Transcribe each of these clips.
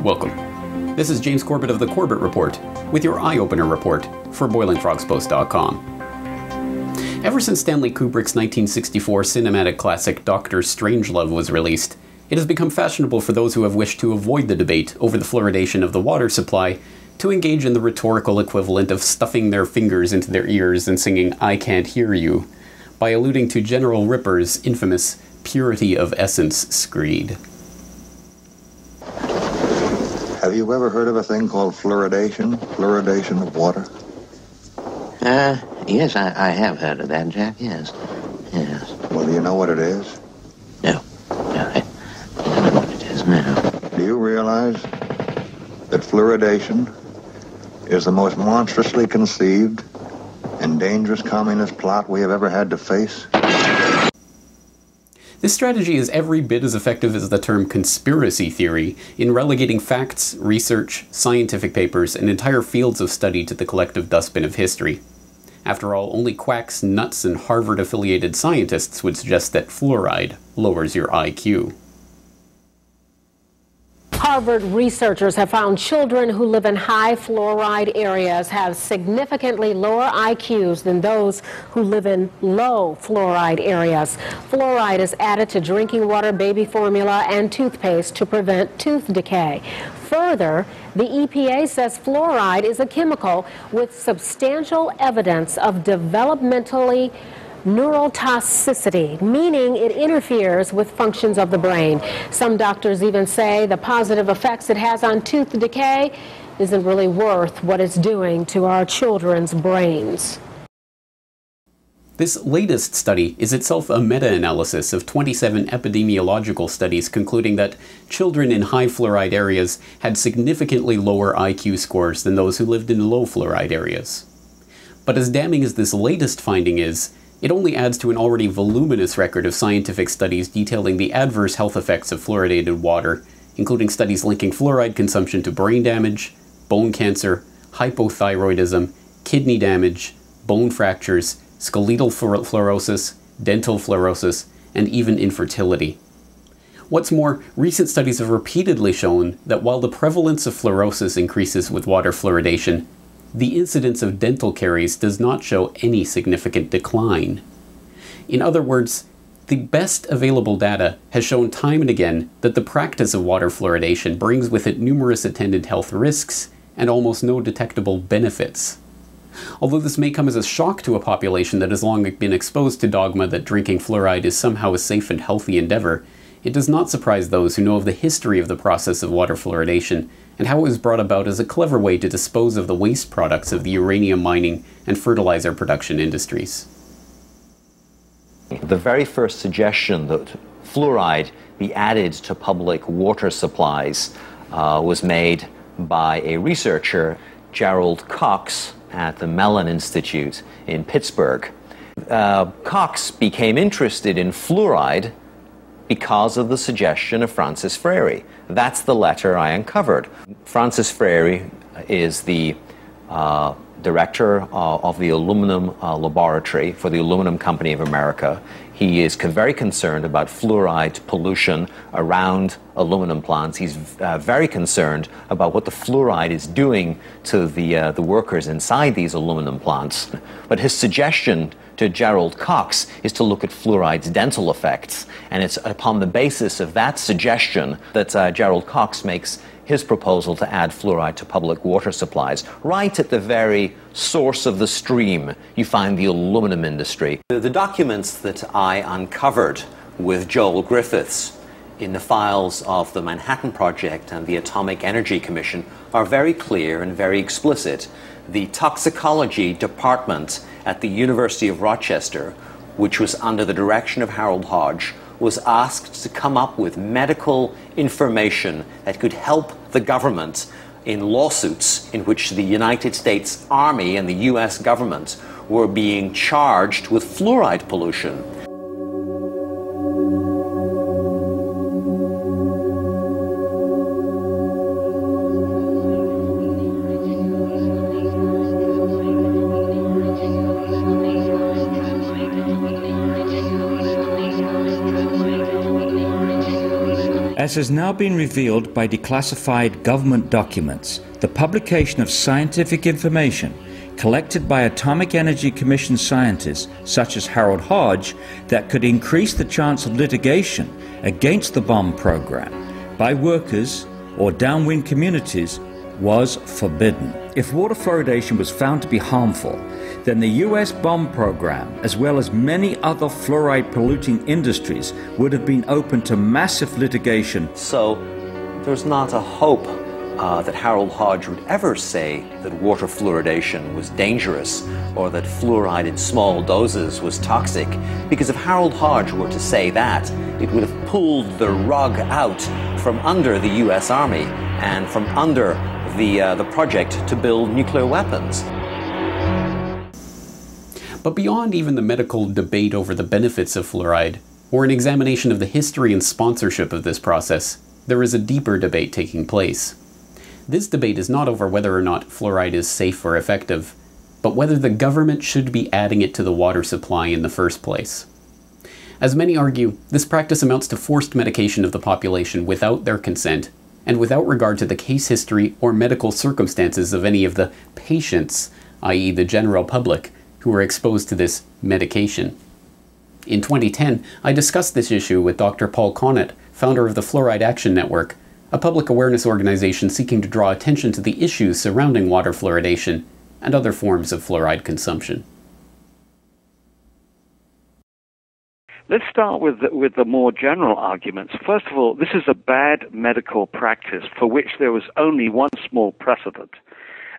Welcome. This is James Corbett of the Corbett Report with your EyeOpener Report for BoilingFrogsPost.com. Ever since Stanley Kubrick's 1964 cinematic classic Dr. Strangelove was released, it has become fashionable for those who have wished to avoid the debate over the fluoridation of the water supply to engage in the rhetorical equivalent of stuffing their fingers into their ears and singing "I can't hear you," by alluding to General Ripper's infamous purity of essence screed. Have you ever heard of a thing called fluoridation? Fluoridation of water? Yes, I have heard of that, Jack, yes. Yes. Well, do you know what it is? No, I don't know what it is now. Do you realize that fluoridation is the most monstrously conceived and dangerous communist plot we have ever had to face? This strategy is every bit as effective as the term conspiracy theory in relegating facts, research, scientific papers, and entire fields of study to the collective dustbin of history. After all, only quacks, nuts, and Harvard-affiliated scientists would suggest that fluoride lowers your IQ. Harvard researchers have found children who live in high fluoride areas have significantly lower IQs than those who live in low fluoride areas. Fluoride is added to drinking water, baby formula, and toothpaste to prevent tooth decay. Further, the EPA says fluoride is a chemical with substantial evidence of developmentally neurotoxicity, meaning it interferes with functions of the brain. Some doctors even say the positive effects it has on tooth decay isn't really worth what it's doing to our children's brains. This latest study is itself a meta-analysis of 27 epidemiological studies concluding that children in high fluoride areas had significantly lower IQ scores than those who lived in low fluoride areas. But as damning as this latest finding is, it only adds to an already voluminous record of scientific studies detailing the adverse health effects of fluoridated water, including studies linking fluoride consumption to brain damage, bone cancer, hypothyroidism, kidney damage, bone fractures, skeletal fluorosis, dental fluorosis, and even infertility. What's more, recent studies have repeatedly shown that while the prevalence of fluorosis increases with water fluoridation, the incidence of dental caries does not show any significant decline. In other words, the best available data has shown time and again that the practice of water fluoridation brings with it numerous attendant health risks and almost no detectable benefits. Although this may come as a shock to a population that has long been exposed to dogma that drinking fluoride is somehow a safe and healthy endeavor, it does not surprise those who know of the history of the process of water fluoridation and how it was brought about as a clever way to dispose of the waste products of the uranium mining and fertilizer production industries. The very first suggestion that fluoride be added to public water supplies was made by a researcher, Gerald Cox, at the Mellon Institute in Pittsburgh. Cox became interested in fluoride because of the suggestion of Francis Frary. That's the letter I uncovered. Francis Frary is the director of the aluminum laboratory for the Aluminum Company of America. He is very concerned about fluoride pollution around aluminum plants. He's very concerned about what the fluoride is doing to the workers inside these aluminum plants. But his suggestion to Gerald Cox is to look at fluoride's dental effects. And it's upon the basis of that suggestion that Gerald Cox makes his proposal to add fluoride to public water supplies. Right at the very source of the stream, you find the aluminum industry. The documents that I uncovered with Joel Griffiths in the files of the Manhattan Project and the Atomic Energy Commission are very clear and very explicit. The toxicology department at the University of Rochester, which was under the direction of Harold Hodge, was asked to come up with medical information that could help the government in lawsuits in which the United States Army and the US government were being charged with fluoride pollution. As has now been revealed by declassified government documents, the publication of scientific information collected by Atomic Energy Commission scientists such as Harold Hodge that could increase the chance of litigation against the bomb program by workers or downwind communities was forbidden. If water fluoridation was found to be harmful, then the US bomb program, as well as many other fluoride polluting industries, would have been open to massive litigation. So there's not a hope that Harold Hodge would ever say that water fluoridation was dangerous or that fluoride in small doses was toxic, because if Harold Hodge were to say that, it would have pulled the rug out from under the US Army and from under the project to build nuclear weapons. But beyond even the medical debate over the benefits of fluoride, or an examination of the history and sponsorship of this process, there is a deeper debate taking place. This debate is not over whether or not fluoride is safe or effective, but whether the government should be adding it to the water supply in the first place. As many argue, this practice amounts to forced medication of the population without their consent, and without regard to the case history or medical circumstances of any of the patients, i.e. the general public, who were exposed to this medication. In 2010, I discussed this issue with Dr. Paul Connett, founder of the Fluoride Action Network, a public awareness organization seeking to draw attention to the issues surrounding water fluoridation and other forms of fluoride consumption. Let's start with the more general arguments. First of all, this is a bad medical practice for which there was only one small precedent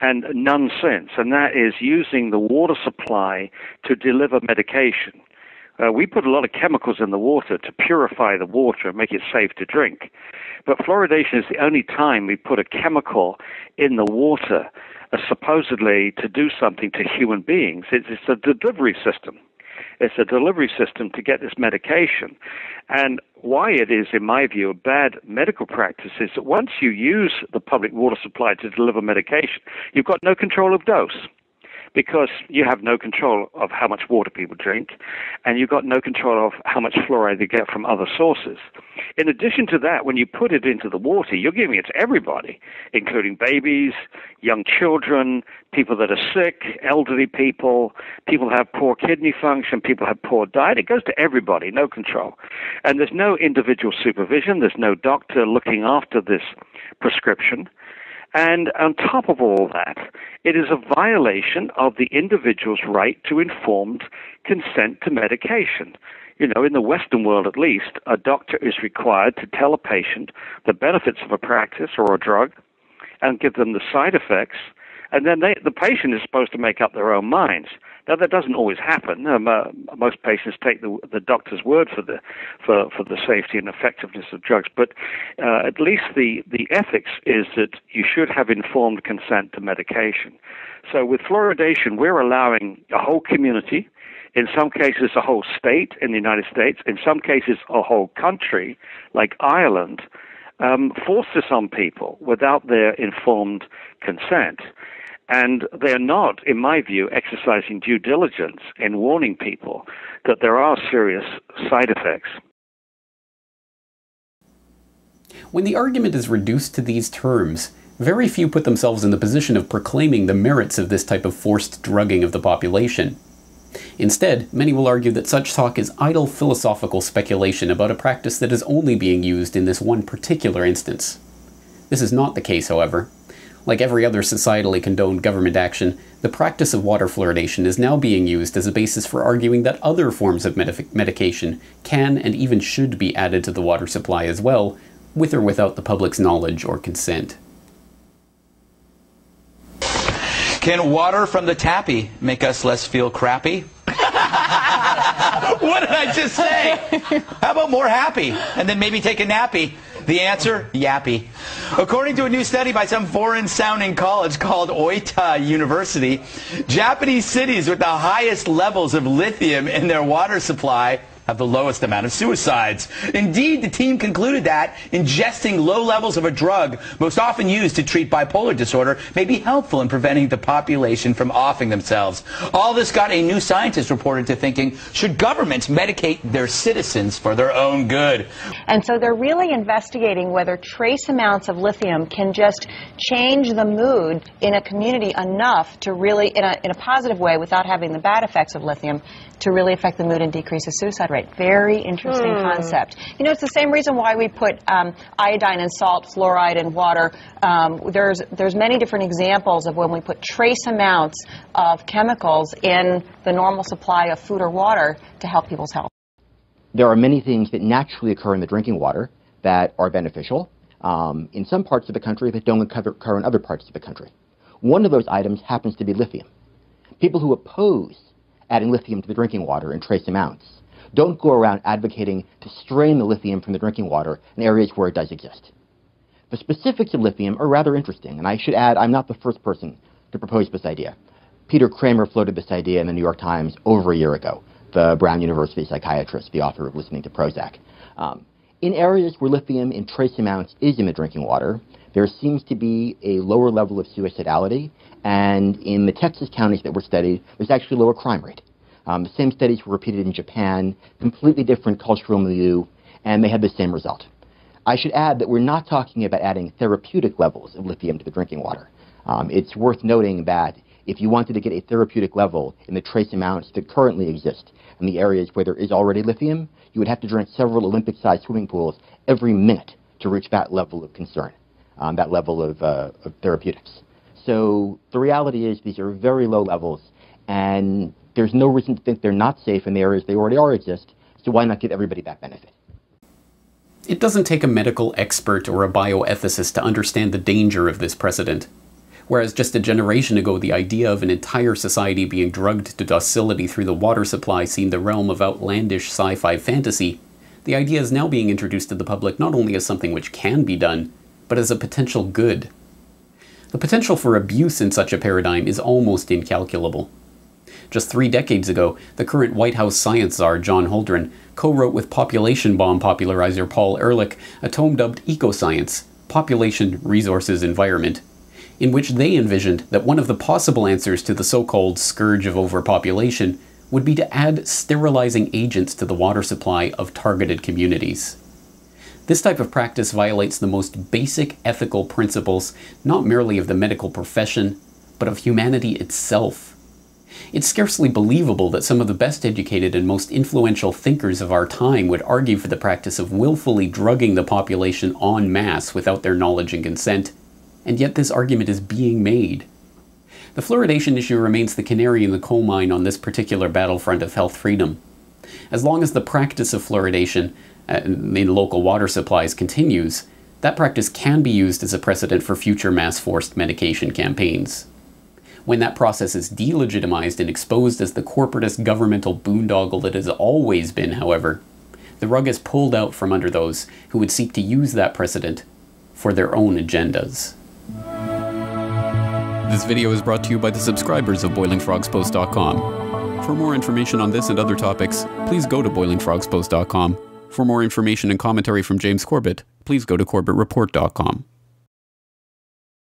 and none since, and that is using the water supply to deliver medication. We put a lot of chemicals in the water to purify the water and make it safe to drink. But fluoridation is the only time we put a chemical in the water supposedly to do something to human beings. It's a delivery system. It's a delivery system to get this medication. And why it is, in my view, a bad medical practice is that once you use the public water supply to deliver medication, you've got no control of dose, because you have no control of how much water people drink, and you've got no control of how much fluoride they get from other sources. In addition to that, when you put it into the water, you're giving it to everybody, including babies, young children, people that are sick, elderly people, people who have poor kidney function, people who have poor diet. It goes to everybody, no control. And there's no individual supervision. There's no doctor looking after this prescription. And on top of all that, it is a violation of the individual's right to informed consent to medication. You know, in the Western world at least, a doctor is required to tell a patient the benefits of a practice or a drug and give them the side effects, and then the patient is supposed to make up their own minds. Now, that doesn't always happen. Most patients take the doctor's word for the safety and effectiveness of drugs. But at least the ethics is that you should have informed consent to medication. So with fluoridation, we're allowing a whole community, in some cases a whole state in the United States, in some cases a whole country, like Ireland, force this on people without their informed consent. And they're not, in my view, exercising due diligence in warning people that there are serious side effects. When the argument is reduced to these terms, very few put themselves in the position of proclaiming the merits of this type of forced drugging of the population. Instead, many will argue that such talk is idle philosophical speculation about a practice that is only being used in this one particular instance. This is not the case, however. Like every other societally condoned government action, the practice of water fluoridation is now being used as a basis for arguing that other forms of medication can and even should be added to the water supply as well, with or without the public's knowledge or consent. Can water from the tappy make us less feel crappy? What did I just say? How about more happy, and then maybe take a nappy? The answer, yappy. According to a new study by some foreign-sounding college called Oita University, Japanese cities with the highest levels of lithium in their water supply have the lowest amount of suicides. Indeed, the team concluded that ingesting low levels of a drug most often used to treat bipolar disorder may be helpful in preventing the population from offing themselves. All this got a New Scientist reported to thinking, should governments medicate their citizens for their own good? And so they're really investigating whether trace amounts of lithium can just change the mood in a community enough to really, in a positive way, without having the bad effects of lithium, to really affect the mood and decrease the suicide rate. Very interesting concept. You know, it's the same reason why we put iodine in salt, fluoride in water. There's many different examples of when we put trace amounts of chemicals in the normal supply of food or water to help people's health. There are many things that naturally occur in the drinking water that are beneficial in some parts of the country that don't occur in other parts of the country. One of those items happens to be lithium. People who oppose adding lithium to the drinking water in trace amounts don't go around advocating to strain the lithium from the drinking water in areas where it does exist. The specifics of lithium are rather interesting, and I should add I'm not the first person to propose this idea. Peter Kramer floated this idea in the New York Times over a year ago, the Brown University psychiatrist, the author of Listening to Prozac. In areas where lithium in trace amounts is in the drinking water, there seems to be a lower level of suicidality, and in the Texas counties that were studied, there's actually a lower crime rate. The same studies were repeated in Japan, completely different cultural milieu, and they had the same result. I should add that we're not talking about adding therapeutic levels of lithium to the drinking water. It's worth noting that if you wanted to get a therapeutic level in the trace amounts that currently exist in the areas where there is already lithium, you would have to drink several Olympic-sized swimming pools every minute to reach that level of concern, that level of therapeutics. So the reality is these are very low levels, and there's no reason to think they're not safe in the areas they already exist, so why not give everybody that benefit? It doesn't take a medical expert or a bioethicist to understand the danger of this precedent. Whereas just a generation ago the idea of an entire society being drugged to docility through the water supply seemed the realm of outlandish sci-fi fantasy, the idea is now being introduced to the public not only as something which can be done, but as a potential good. The potential for abuse in such a paradigm is almost incalculable. Just 3 decades ago, the current White House science czar John Holdren co-wrote with population bomb popularizer Paul Ehrlich a tome dubbed Ecoscience, Population, Resources, Environment, in which they envisioned that one of the possible answers to the so-called scourge of overpopulation would be to add sterilizing agents to the water supply of targeted communities. This type of practice violates the most basic ethical principles, not merely of the medical profession, but of humanity itself. It's scarcely believable that some of the best educated and most influential thinkers of our time would argue for the practice of willfully drugging the population en masse without their knowledge and consent, and yet this argument is being made. The fluoridation issue remains the canary in the coal mine on this particular battlefront of health freedom. As long as the practice of fluoridation in local water supplies continues, that practice can be used as a precedent for future mass-forced medication campaigns. When that process is delegitimized and exposed as the corporatist governmental boondoggle it has always been, however, the rug is pulled out from under those who would seek to use that precedent for their own agendas. This video is brought to you by the subscribers of BoilingFrogsPost.com. For more information on this and other topics, please go to BoilingFrogsPost.com. For more information and commentary from James Corbett, please go to CorbettReport.com.